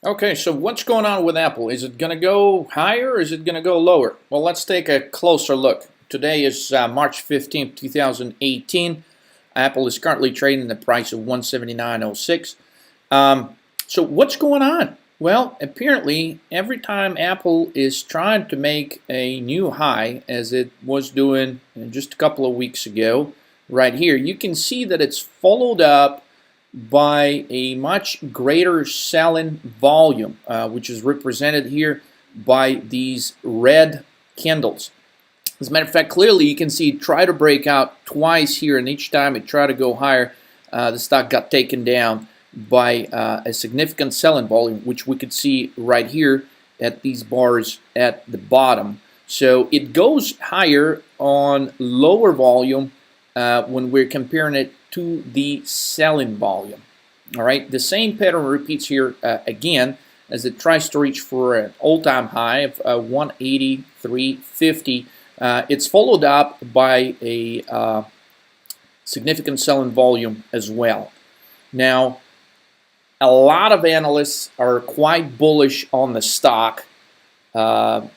Okay, so what's going on with Apple? Is it going to go higher or is it going to go lower? Well, let's take a closer look. Today is March 15th, 2018. Apple is currently trading the price of 179.06. So what's going on? Well, apparently every time Apple is trying to make a new high, as it was doing just a couple of weeks ago, right here, you can see that it's followed up by a much greater selling volume, which is represented here by these red candles. As a matter of fact, clearly you can see it try to break out twice here, and each time it tried to go higher, the stock got taken down by a significant selling volume, which we could see right here at these bars at the bottom. So it goes higher on lower volume when we're comparing it to the selling volume. All right, the same pattern repeats here again as it tries to reach for an all-time high of 183.50. It's followed up by a significant selling volume as well. Now, a lot of analysts are quite bullish on the stock. Warren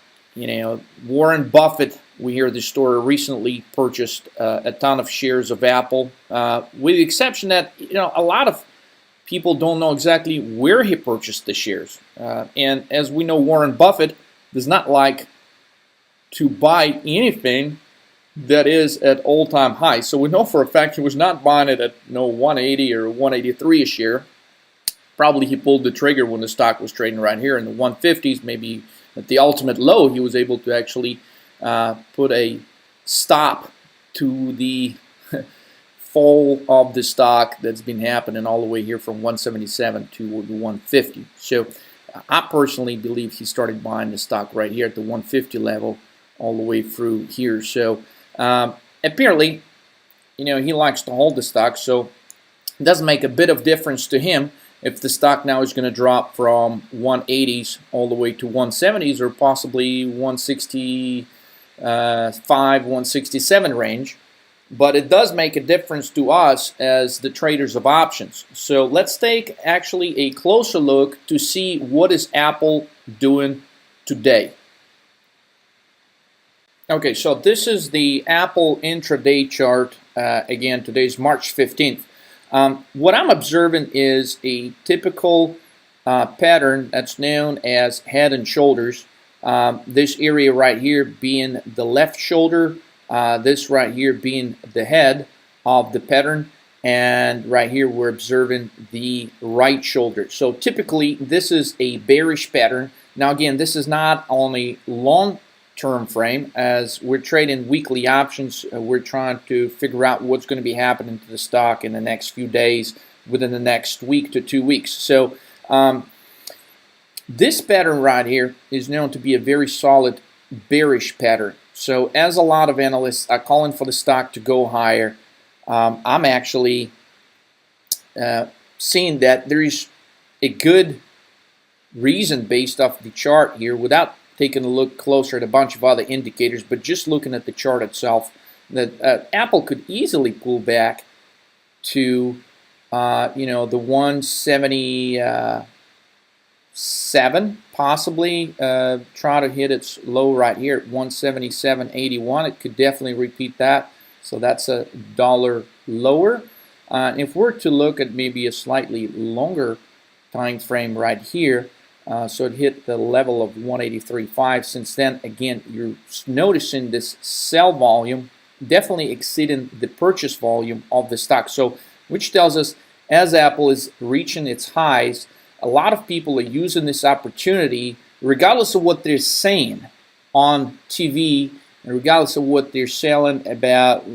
Buffett, we hear this story, recently purchased a ton of shares of Apple, with the exception that a lot of people don't know exactly where he purchased the shares. And as we know, Warren Buffett does not like to buy anything that is at all-time high. So we know for a fact he was not buying it at 180 or 183 a share. Probably he pulled the trigger when the stock was trading right here in the 150s, maybe at the ultimate low. He was able to actually put a stop to the fall of the stock that's been happening all the way here from 177 to the 150. So I personally believe he started buying the stock right here at the 150 level all the way through here. So apparently, he likes to hold the stock, so it does make a bit of difference to him if the stock now is going to drop from 180s all the way to 170s or possibly 165, 167 range. But it does make a difference to us as the traders of options. So let's take actually a closer look to see what is Apple doing today. Okay, so this is the Apple intraday chart. Again, today's March 15th. What I'm observing is a typical pattern that's known as head and shoulders. This area right here being the left shoulder, this right here being the head of the pattern, and right here we're observing the right shoulder. So typically this is a bearish pattern. Now again, this is not on a long-term frame, as we're trading weekly options. We're trying to figure out what's going to be happening to the stock in the next few days, within the next week to 2 weeks. So this pattern right here is known to be a very solid bearish pattern. So as a lot of analysts are calling for the stock to go higher, I'm actually seeing that there is a good reason based off the chart here, without taking a look closer at a bunch of other indicators, but just looking at the chart itself, that Apple could easily pull back to the 177, possibly try to hit its low right here at 177.81. It could definitely repeat that, so that's a dollar lower. If we're to look at maybe a slightly longer time frame right here, so it hit the level of 183.5. Since then, again, you're noticing this sell volume definitely exceeding the purchase volume of the stock. So, which tells us as Apple is reaching its highs, a lot of people are using this opportunity, regardless of what they're saying on TV, and regardless of what they're saying about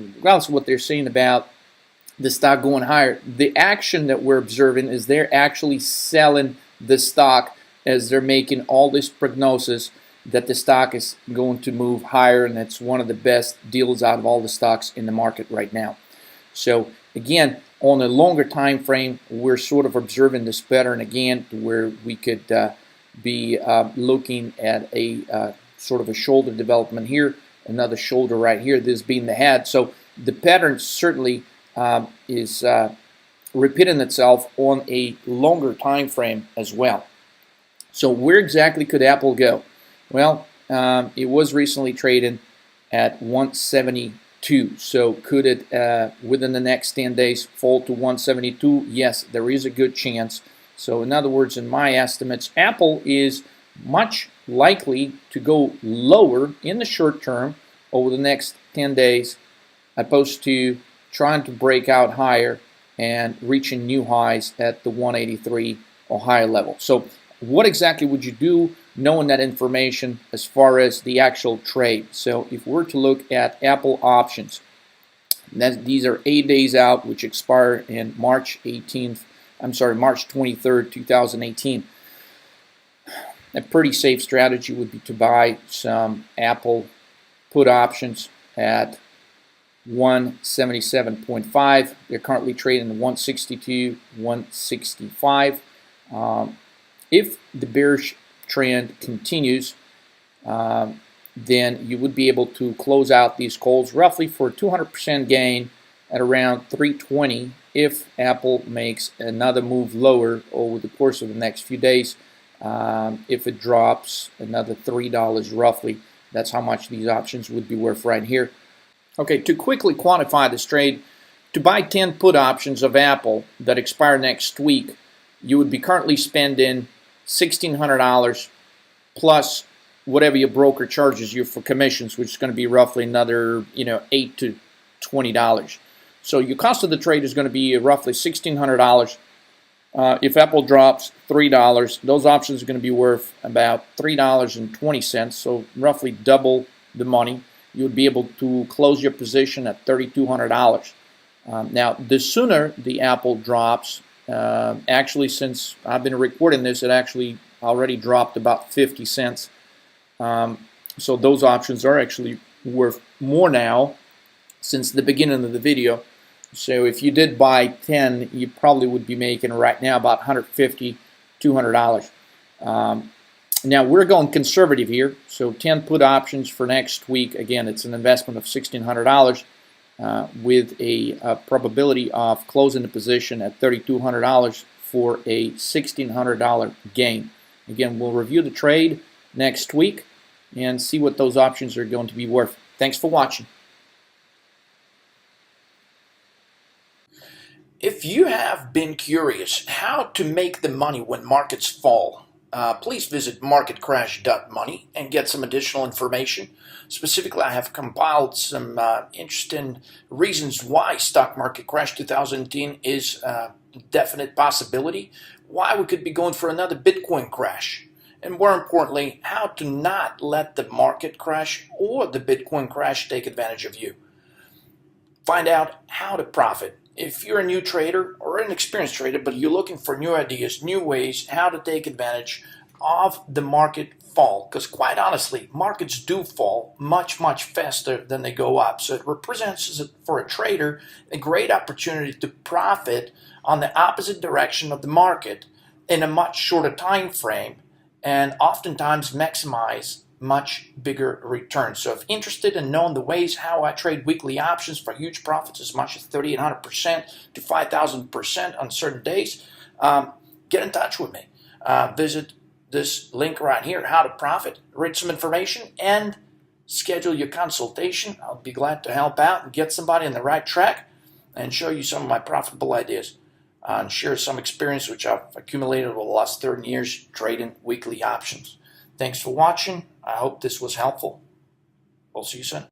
the stock going higher. The action that we're observing is they're actually selling the stock as they're making all this prognosis that the stock is going to move higher, and it's one of the best deals out of all the stocks in the market right now. So again, on a longer time frame, we're sort of observing this pattern again, where we could be looking at a sort of a shoulder development here, another shoulder right here, this being the head. So the pattern certainly is repeating itself on a longer time frame as well. So where exactly could Apple go? Well, it was recently traded at 172. So could it, within the next 10 days, fall to 172? Yes, there is a good chance. So in other words, in my estimates, Apple is much likely to go lower in the short term over the next 10 days, opposed to trying to break out higher and reaching new highs at the 183 or higher level. So what exactly would you do knowing that information as far as the actual trade? So if we're to look at Apple options, these are 8 days out, which expire in March 23rd, 2018. A pretty safe strategy would be to buy some Apple put options at 177.5. They're currently trading at 162, 165. If the bearish trend continues, then you would be able to close out these calls roughly for a 200% gain at around 320 if Apple makes another move lower over the course of the next few days. If it drops another $3 roughly, that's how much these options would be worth right here. Okay, to quickly quantify this trade, to buy 10 put options of Apple that expire next week, you would be currently spending $1,600 plus whatever your broker charges you for commissions, which is going to be roughly another, $8 to $20. So your cost of the trade is going to be roughly $1,600. If Apple drops $3, those options are going to be worth about $3.20, so roughly double the money. You would be able to close your position at $3,200. Now, the sooner the Apple drops, actually, since I've been recording this, it actually already dropped about 50 cents. So those options are actually worth more now since the beginning of the video. So if you did buy 10, you probably would be making right now about $150, $200. Now we're going conservative here, so 10 put options for next week. Again, it's an investment of $1,600 with a probability of closing the position at $3,200 for a $1,600 gain. Again, we'll review the trade next week and see what those options are going to be worth. Thanks for watching. If you have been curious how to make the money when markets fall, please visit marketcrash.money and get some additional information. Specifically, I have compiled some interesting reasons why stock market crash 2010 is a definite possibility, why we could be going for another Bitcoin crash, and more importantly, how to not let the market crash or the Bitcoin crash take advantage of you. Find out how to profit. If you're a new trader or an experienced trader, but you're looking for new ideas, new ways how to take advantage of the market fall, because quite honestly, markets do fall much, much faster than they go up. So it represents, for a trader, a great opportunity to profit on the opposite direction of the market in a much shorter time frame and oftentimes maximize much bigger returns. So if interested in knowing the ways how I trade weekly options for huge profits as much as 3,800% to 5,000% on certain days, get in touch with me. Visit this link right here, How to Profit, read some information, and schedule your consultation. I'll be glad to help out and get somebody on the right track and show you some of my profitable ideas and share some experience which I've accumulated over the last 30 years trading weekly options. Thanks for watching. I hope this was helpful. We'll see you soon.